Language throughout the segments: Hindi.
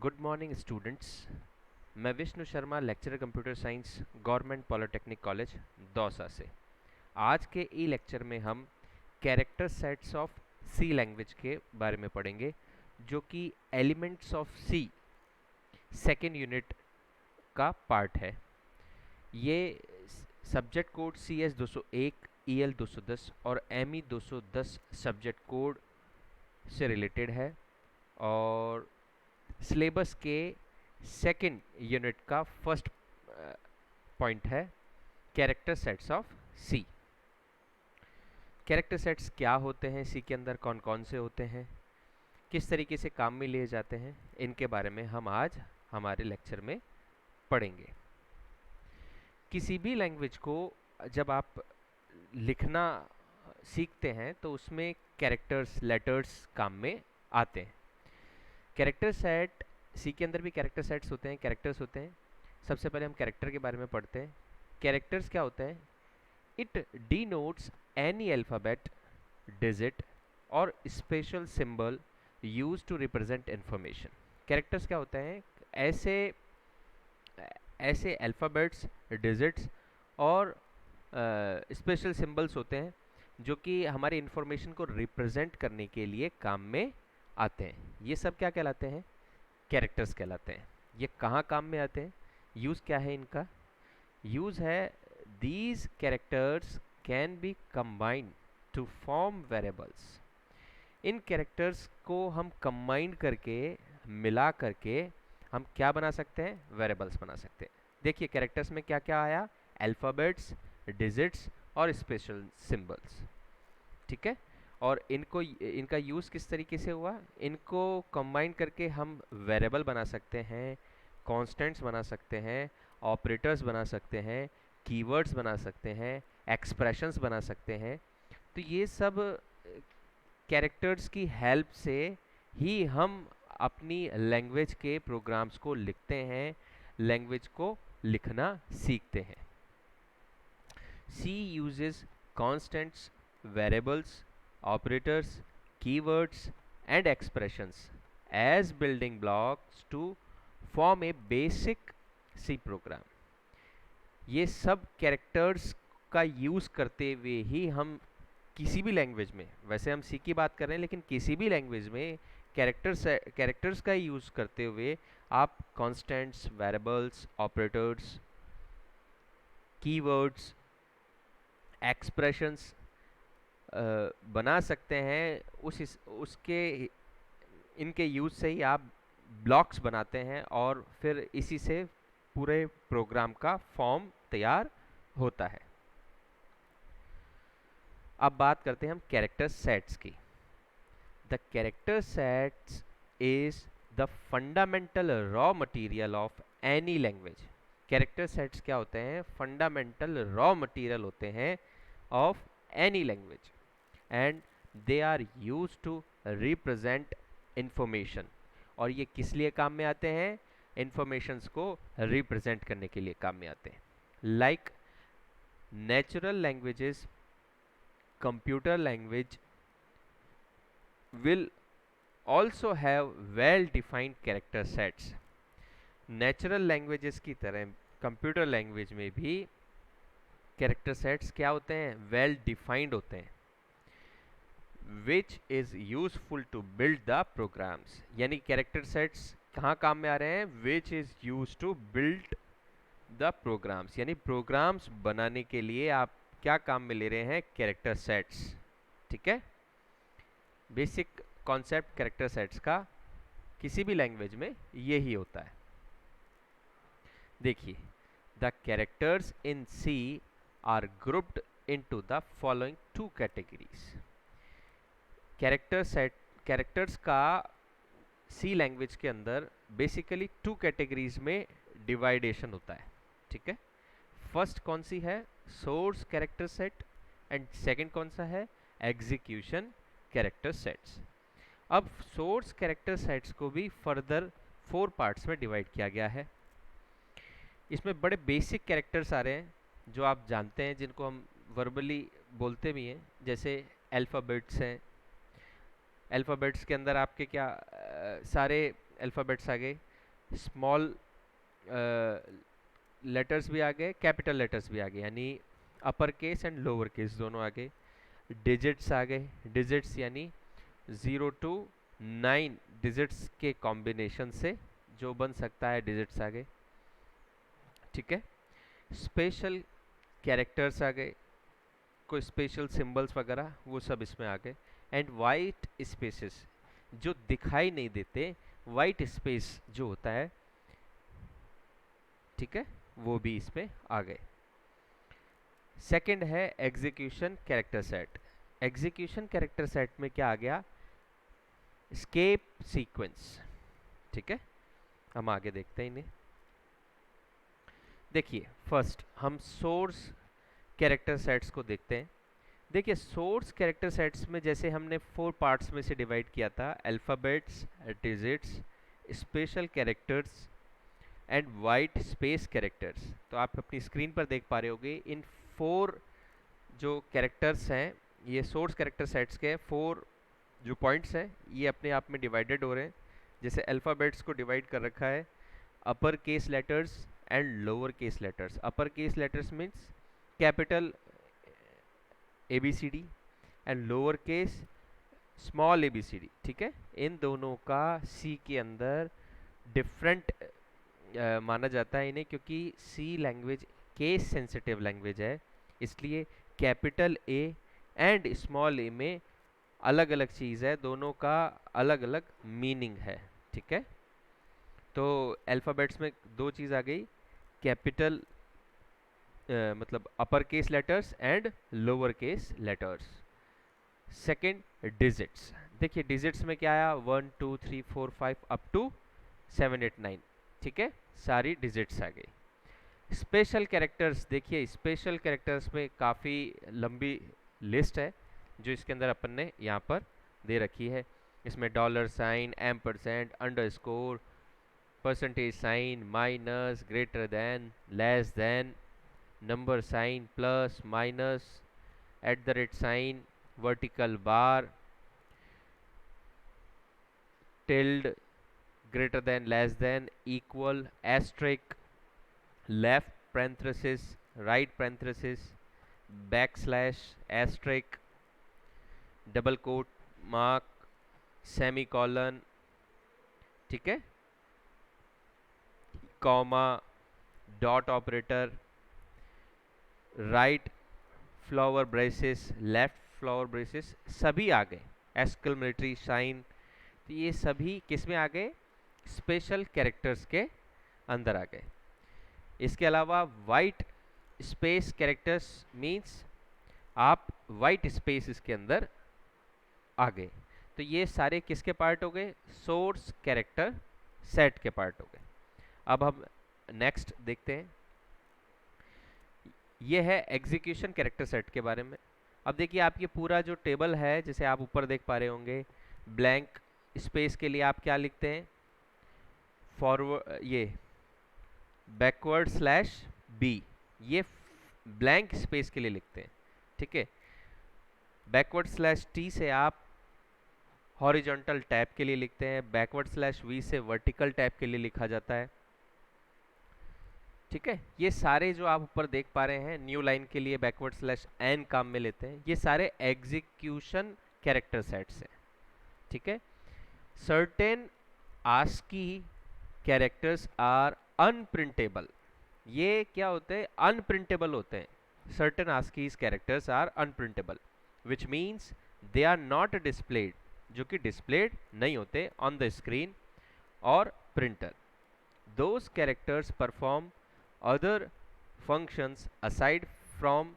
Good morning students. मैं Vishnu Sharma, lecturer computer science, government polytechnic college Dausa से। आज के ई लेक्चर में हम character sets of C language के बारे में पढ़ेंगे, जो कि elements of C second unit का पार्ट है। ये सब्जेक्ट कोड CS 201, EL 210 और ME 210 सब्जेक्ट कोड से रिलेटेड है और सिलेबस के सेकेंड यूनिट का फर्स्ट पॉइंट है character sets of C. Character sets क्या होते हैं, सी के अंदर कौन कौन से होते हैं, किस तरीके से काम में लिए जाते हैं, इनके बारे में हम आज हमारे लेक्चर में पढ़ेंगे। किसी भी लैंग्वेज को जब आप लिखना सीखते हैं तो उसमें कैरेक्टर्स, लेटर्स काम में आते हैं। कैरेक्टर सेट, सी के अंदर भी कैरेक्टर सेट्स होते हैं, कैरेक्टर्स होते हैं। सबसे पहले हम कैरेक्टर के बारे में पढ़ते हैं। कैरेक्टर्स क्या होते हैं? It denotes any alphabet, digit और special symbol use to represent information. Characters क्या होते हैं? ऐसे ऐसे अल्फ़ाबेट्स, डिजिट्स और स्पेशल सिंबल्स होते हैं जो कि हमारी इंफॉर्मेशन को रिप्रेजेंट करने के लिए काम में आते हैं। ये सब क्या कहलाते हैं? कैरेक्टर्स कहलाते हैं। ये कहाँ काम में आते हैं? यूज़ क्या है इनका? यूज़ है, these characters can be combined to form variables. इन कैरेक्टर्स को हम कंबाइन करके, मिला करके हम क्या बना सकते हैं? वेरिएबल्स बना सकते हैं। देखिए कैरेक्टर्स में क्या क्या आया? अल्फ़ाबेट्स, डिजिट्स और स्पेशल सिंबल्स। ठीक है, और इनका यूज़ किस तरीके से हुआ? इनको कंबाइन करके हम वेरिएबल बना सकते हैं, कांस्टेंट्स बना सकते हैं, ऑपरेटर्स बना सकते हैं, कीवर्ड्स बना सकते हैं, एक्सप्रेशंस बना सकते हैं। तो ये सब कैरेक्टर्स की हेल्प से ही हम अपनी लैंग्वेज के प्रोग्राम्स को लिखते हैं, लैंग्वेज को लिखना सीखते हैं। C uses constants, variables, operators, keywords and expressions as building blocks to form a basic C program. ये सब कैरेक्टर्स का यूज़ करते हुए ही हम किसी भी लैंग्वेज में, वैसे हम सी की बात कर रहे हैं लेकिन किसी भी लैंग्वेज में कैरेक्टर्स का यूज़ करते हुए आप constants, variables, operators, keywords, expressions बना सकते हैं। उसके इनके यूज़ से ही आप ब्लॉक्स बनाते हैं और फिर इसी से पूरे प्रोग्राम का फॉर्म तैयार होता है। अब बात करते हैं हम कैरेक्टर सेट्स की। The character sets is the fundamental raw material of any language. Character sets क्या होते हैं? फंडामेंटल रॉ मटेरियल होते हैं of any language and they are use to represent information. और ये किस लिए काम में आते हैं? इंफॉर्मेशंस को रिप्रेजेंट करने के लिए काम में आते हैं। Like natural languages, computer language will also have well defined character sets. Natural languages की तरह कंप्यूटर लैंग्वेज में भी कैरेक्टर सेट्स क्या होते हैं? वेल डिफाइंड होते हैं, which is useful to build the programs. यानी कैरेक्टर सेट्स कहाँ काम में आ रहे हैं? Which is use to build the programs, यानी प्रोग्राम्स बनाने के लिए आप क्या काम में ले रहे हैं? Character sets. ठीक है, बेसिक कॉन्सेप्ट कैरेक्टर सेट्स का किसी भी लैंग्वेज में यही होता है। देखिए, the characters in C are grouped into the following two categories. Characters का सी लैंग्वेज के अंदर बेसिकली टू कैटेगरीज में डिवाइडेशन होता है। ठीक है, फर्स्ट कौन सी है? Source character set and second कौन सा है? Execution character sets. अब सोर्स कैरेक्टर सेट्स को भी फर्दर 4 पार्ट्स में डिवाइड किया गया है। इसमें बड़े बेसिक कैरेक्टर्स आ रहे हैं जो आप जानते हैं, जिनको हम वर्बली बोलते भी हैं, जैसे अल्फ़ाबेट्स हैं। अल्फ़ाबेट्स के अंदर आपके क्या सारे अल्फ़ाबेट्स आ गए, स्मॉल लेटर्स भी आ गए, कैपिटल लेटर्स भी आ गए, यानी upper case and lower case दोनों आ गए। डिजिट्स आ गए, डिजिट्स यानी 0 to 9 डिजिट्स के कॉम्बिनेशन से जो बन सकता है डिजिट्स आ गए। ठीक है, स्पेशल कैरेक्टर्स आ गए, कोई स्पेशल सिंबल्स वगैरह वो सब इसमें आ गए। एंड वाइट स्पेसेस जो दिखाई नहीं देते, वाइट स्पेस जो होता है, ठीक है, वो भी इसमें आ गए। सेकंड है execution character set. Execution character set में क्या आ गया? Escape sequence. ठीक है, हम आगे देखते हैं इन्हें। देखिए फर्स्ट हम सोर्स कैरेक्टर सेट्स को देखते हैं। देखिए सोर्स कैरेक्टर सेट्स में जैसे हमने 4 पार्ट्स में से डिवाइड किया था, alphabets, digits, special characters and white space characters. तो आप अपनी स्क्रीन पर देख पा रहे होंगे इन 4 जो कैरेक्टर्स हैं, ये सोर्स कैरेक्टर सेट्स के 4 जो पॉइंट्स हैं, ये अपने आप में डिवाइडेड हो रहे हैं। जैसे अल्फ़ाबेट्स को डिवाइड कर रखा है upper case letters and lower case letters. Upper case letters means capital ABCD and lower case small ABCD। ठीक है, इन दोनों का C के अंदर डिफरेंट माना जाता है इन्हें, क्योंकि C language case sensitive language है, इसलिए capital A and small a में अलग अलग चीज़ है, दोनों का अलग अलग मीनिंग है। ठीक है, तो अल्फ़ाबेट्स में 2 चीज़ आ गई, कैपिटल मतलब upper case letters and lower case letters. Second digits. देखिए डिजिट्स में क्या आया, 1 2 3 4 5 अप टू 7 8 9। ठीक है, सारी डिजिट्स आ गई। स्पेशल कैरेक्टर्स, देखिए स्पेशल कैरेक्टर्स में काफ़ी लंबी लिस्ट है जो इसके अंदर अपन ने यहाँ पर दे रखी है। इसमें dollar sign, ampersand, underscore, percentage sign, minus, greater than, less than, number sign, plus, minus, at the rate sign, vertical bar, tilde, greater than, less than, equal, asterisk, left parenthesis, right parenthesis, back slash, asterisk, double quote mark, semicolon, ठीक है, comma, dot operator, right flower braces, left flower braces, सभी आ गए। एक्सक्लेमेटरी साइन, तो ये सभी किस में आ गए? स्पेशल कैरेक्टर्स के अंदर आ गए। इसके अलावा वाइट स्पेस कैरेक्टर्स मींस आप वाइट स्पेस इसके अंदर आ गए। तो ये सारे किसके पार्ट हो गए? सोर्स कैरेक्टर सेट के पार्ट हो गए। अब हम नेक्स्ट देखते हैं, ये है एग्जीक्यूशन कैरेक्टर सेट के बारे में। अब देखिए आप ये पूरा जो टेबल है, जैसे आप ऊपर देख पा रहे होंगे, ब्लैंक स्पेस के लिए आप क्या लिखते हैं? फॉरवर्ड, ये बैकवर्ड स्लैश बी, ये ब्लैंक स्पेस के लिए लिखते हैं। ठीक है, बैकवर्ड स्लैश टी से आप हॉरिजॉन्टल टैब के लिए लिखते हैं, बैकवर्ड स्लैश वी से वर्टिकल टैब के लिए लिखा जाता है। ठीक है, ये सारे जो आप ऊपर देख पा रहे हैं, न्यू लाइन के लिए बैकवर्ड स्लैश एन काम में लेते हैं, ये सारे एग्जीक्यूशन कैरेक्टर सेट्स हैं। ठीक है, certain ASCII characters are unprintable. ये क्या होते हैं? अनप्रिंटेबल होते हैं। सर्टेन आस्कीज characters are unprintable which means they are not displayed, जो कि डिस्प्लेड नहीं होते ऑन द स्क्रीन और printer. Those characters perform other functions aside from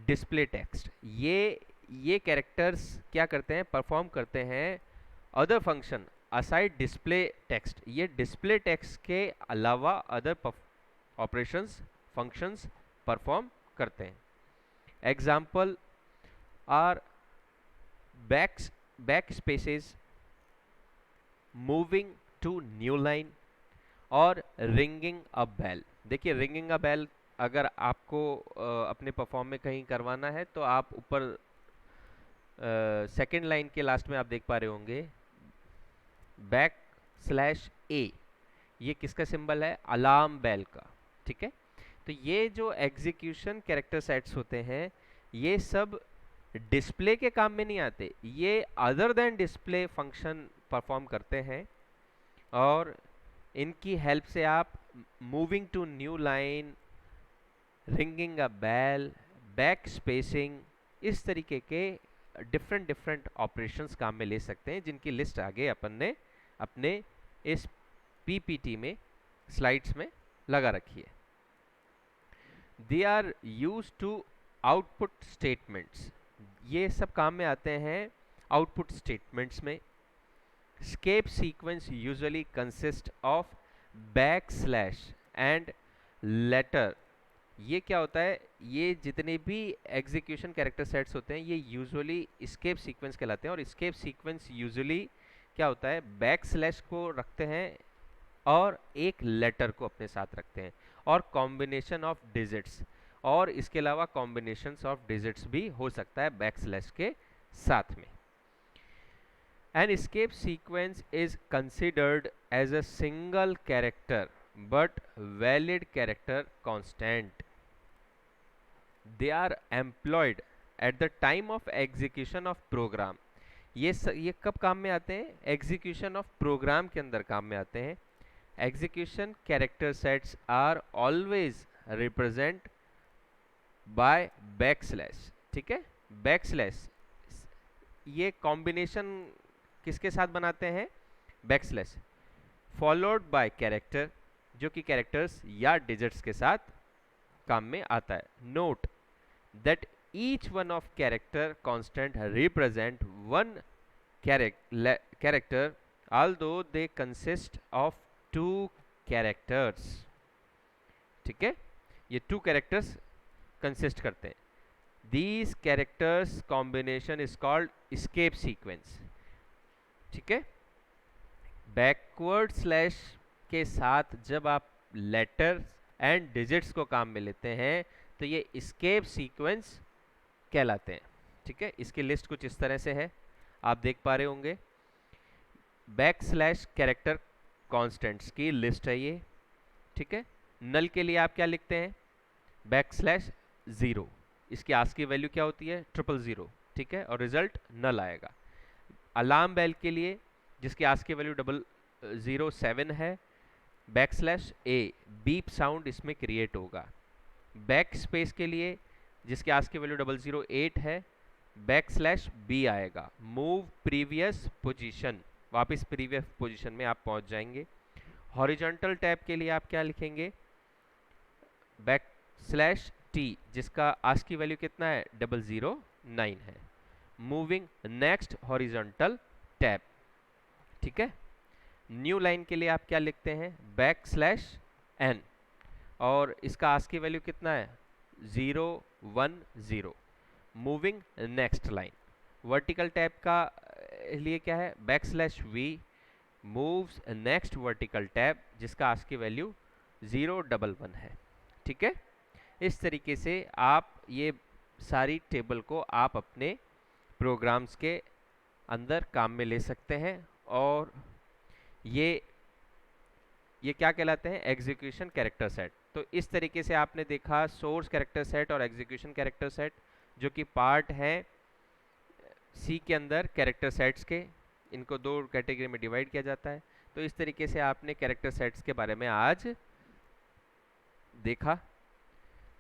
display text. ये कैरेक्टर्स क्या करते हैं? परफॉर्म करते हैं other function aside display text. ये डिस्प्ले टेक्स्ट के अलावा अदर ऑपरेशंस फंक्शंस परफॉर्म करते हैं। Example are back spaces, moving to new line और रिंगिंग अ बेल। देखिए रिंगिंग अ बेल अगर आपको अपने परफॉर्म में कहीं करवाना है तो आप ऊपर सेकेंड लाइन के लास्ट में आप देख पा रहे होंगे बैक स्लैश ए, ये किसका सिंबल है? अलार्म बेल का। ठीक है, तो ये जो एग्जीक्यूशन कैरेक्टर सेट्स होते हैं ये सब डिस्प्ले के काम में नहीं आते, ये other than display function perform करते हैं और इनकी हेल्प से आप moving to new line, ringing a bell, back spacing, इस तरीके के डिफरेंट डिफरेंट ऑपरेशंस काम में ले सकते हैं, जिनकी लिस्ट आगे अपन ने अपने इस पीपीटी में स्लाइड्स में लगा रखी है। They are use to output statements, ये सब काम में आते हैं आउटपुट स्टेटमेंट्स में। Escape sequence usually consist of back slash and letter. ये क्या होता है? ये जितने भी एग्जीक्यूशन कैरेक्टर सेट्स होते हैं ये यूजुअली स्केप सीक्वेंस कहलाते हैं, और स्केप सीक्वेंस यूजुअली क्या होता है? बैक स्लैश को रखते हैं और एक लेटर को अपने साथ रखते हैं, और कॉम्बिनेशन ऑफ डिजिट्स, और इसके अलावा कॉम्बिनेशंस ऑफ डिजिट्स भी हो सकता है बैक स्लैश के साथ में। An escape sequence is considered as a single character but valid character constant. They are employed at the time of execution of program. ये कब काम में आते हैं? एग्जीक्यूशन ऑफ प्रोग्राम के अंदर काम में आते हैं। Execution character sets are always represent by backslash. ठीक है, बैकस्लैश ये कॉम्बिनेशन किसके साथ बनाते हैं? बैकस्लैश फॉलोड बाय कैरेक्टर, जो कि कैरेक्टर्स या डिजिट्स के साथ काम में आता है। Note that each one of character constant represent one character although they consist of two characters। ठीक है, ये टू कैरेक्टर्स कंसिस्ट करते हैं। These characters combination is called escape sequence। ठीक है, बैकवर्ड स्लैश के साथ जब आप लेटर एंड डिजिट्स को काम में लेते हैं तो ये escape सीक्वेंस कहलाते हैं। ठीक है, इसकी लिस्ट कुछ इस तरह से है, आप देख पा रहे होंगे। बैक स्लैश कैरेक्टर कॉन्स्टेंट्स की लिस्ट है ये। ठीक है, नल के लिए आप क्या लिखते हैं? बैक स्लैश 0, इसकी आस्की वैल्यू क्या होती है? 000। ठीक है, और रिजल्ट नल आएगा। अलार्म बेल के लिए जिसकी आस्की वैल्यू 007 है, back slash A, beep sound इसमें क्रिएट होगा। बैक स्पेस के लिए जिसकी आस्की वैल्यू 008 है, बैक स्लैश बी आएगा। मूव प्रीवियस पोजीशन, वापस प्रीवियस पोजीशन में आप पहुंच जाएंगे। हॉरिजॉन्टल टैब के लिए आप क्या लिखेंगे? बैक स्लैश टी, जिसका आस्की वैल्यू कितना है? 009 है। Moving next horizontal tab. ठीक है, न्यू लाइन के लिए आप क्या लिखते हैं? बैक स्लैश एन, और इसका आस्की वैल्यू कितना है? 010। Moving next line. Vertical tab का लिए क्या है? Back slash V, moves next vertical tab, जिसका आस्की वैल्यू 011 है। ठीक है, इस तरीके से आप ये सारी टेबल को आप अपने प्रोग्राम्स के अंदर काम में ले सकते हैं, और ये क्या कहलाते हैं? Execution character set. तो इस तरीके से आपने देखा सोर्स कैरेक्टर सेट और एग्जीक्यूशन कैरेक्टर सेट, जो कि पार्ट हैं सी के अंदर कैरेक्टर सेट्स के। इनको दो कैटेगरी में डिवाइड किया जाता है। तो इस तरीके से आपने कैरेक्टर सेट्स के बारे में आज देखा।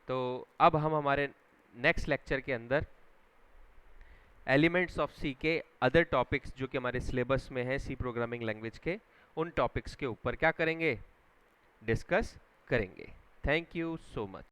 तो अब हम हमारे नेक्स्ट लेक्चर के अंदर एलिमेंट्स ऑफ सी के अदर टॉपिक्स जो कि हमारे सिलेबस में है सी प्रोग्रामिंग लैंग्वेज के, उन टॉपिक्स के ऊपर क्या करेंगे? डिस्कस करेंगे। Thank you so much.